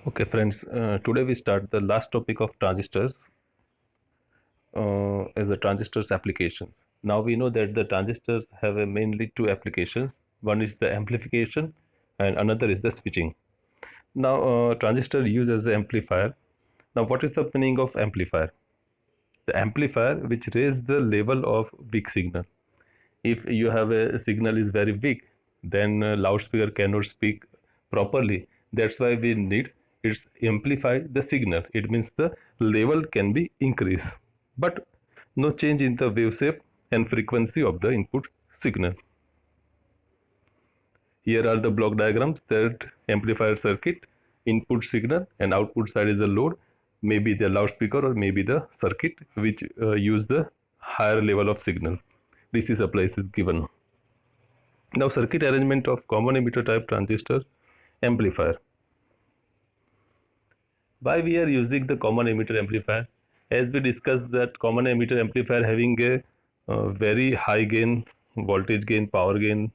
Okay, friends, today we start the last topic of transistors as the transistors applications. Now we know that the transistors have mainly two applications. One is the amplification and another is the switching. Now, transistor used as the amplifier. Now, what is the meaning of amplifier? The amplifier which raises the level of weak signal. If you have a signal is very weak, then loudspeaker cannot speak properly. That's why we need it's amplify the signal. It means the level can be increased, but no change in the wave shape and frequency of the input signal. Here are the block diagrams that amplifier circuit, input signal and output side is the load, maybe the loudspeaker or maybe the circuit which use the higher level of signal. DC supply is given. Now circuit arrangement of common emitter type transistor amplifier. Why we are using the common emitter amplifier? As we discussed that common emitter amplifier having a very high gain, voltage gain, power gain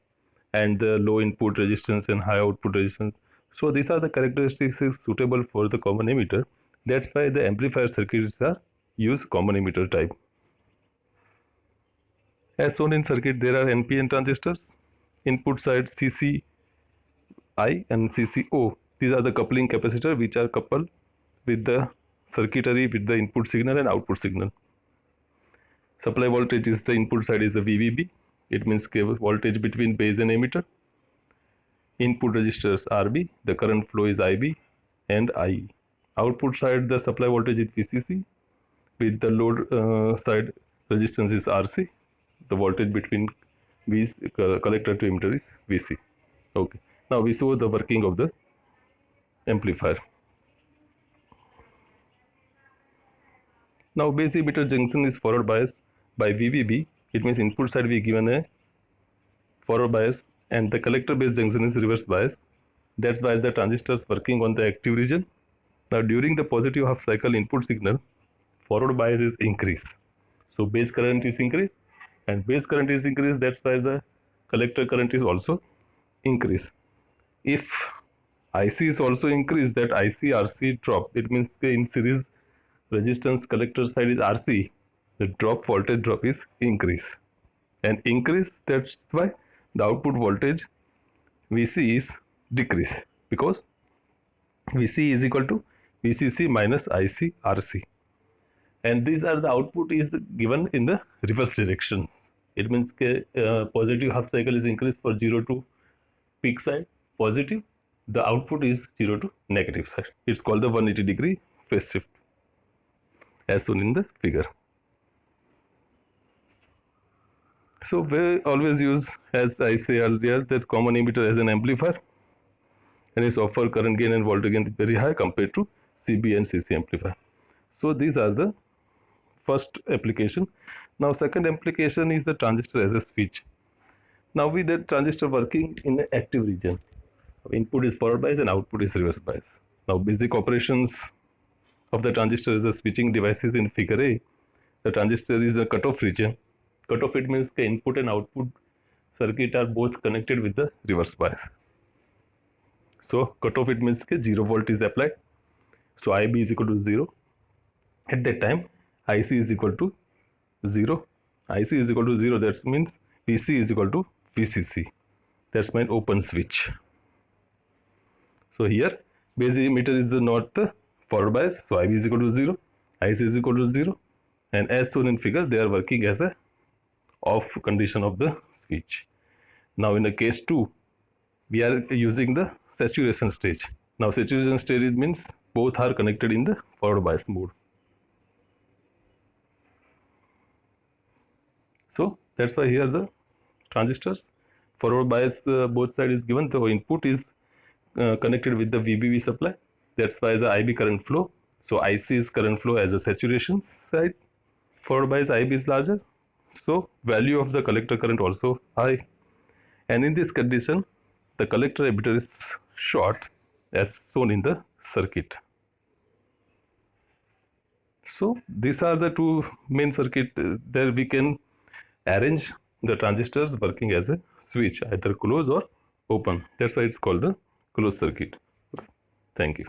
and the low input resistance and high output resistance. So these are the characteristics suitable for the common emitter. That's why the amplifier circuits are use common emitter type. As shown in circuit, there are NPN transistors, input side CCI and CCO. These are the coupling capacitor which are coupled with the circuitry with the input signal and output signal. Supply voltage is the input side is the VVB. It means voltage between base and emitter. Input resistors RB, the current flow is IB and IE. Output side the supply voltage is VCC with the load side resistance is RC. The voltage between collector to emitter is VC. Okay. Now we saw the working of the amplifier. Now base emitter junction is forward bias by VVB. It means input side we given a forward bias and the collector base junction is reverse bias. That's why the transistor is working on the active region. Now during the positive half cycle input signal, forward bias is increased. So base current is increased and base current is increased. That's why the collector current is also increased. If IC is also increased, that IC RC drop. It means in series resistance collector side is RC, the drop voltage drop is increase and increase, that's why the output voltage VC is decrease because VC is equal to VCC minus IC RC and these are the output is given in the reverse direction. It means positive half cycle is increased for 0 to peak side positive, the output is 0 to negative side. It's called the 180-degree phase shift as shown in the figure. So we always use, as I say earlier, that common emitter as an amplifier and its offer current gain and voltage gain is very high compared to CB and CC amplifier. So these are the first application. Now second application is the transistor as a switch. Now with the transistor working in the active region, input is forward bias and output is reverse bias. Now basic operations of the transistor is the switching devices in figure A. The transistor is a cutoff region. Cutoff it means the input and output circuit are both connected with the reverse bias. So cutoff it means 0 volt is applied. So IB is equal to 0. At that time IC is equal to 0. IC is equal to 0. That means VC is equal to VCC. That's my open switch. So here base emitter is not the forward bias. So IB is equal to 0. IC is equal to 0. And as shown in figure, they are working as a off condition of the switch. Now in the case 2, we are using the saturation stage. Now saturation stage means both are connected in the forward bias mode. So that's why here the transistors forward bias both side is given. The input is connected with the VBB supply. That's why the IB current flow. So IC is current flow as a saturation side. Forward bias IB is larger. So value of the collector current also high. And in this condition, the collector emitter is short as shown in the circuit. So these are the two main circuit there we can arrange the transistors working as a switch, either close or open. That's why it's called the closed circuit. Thank you.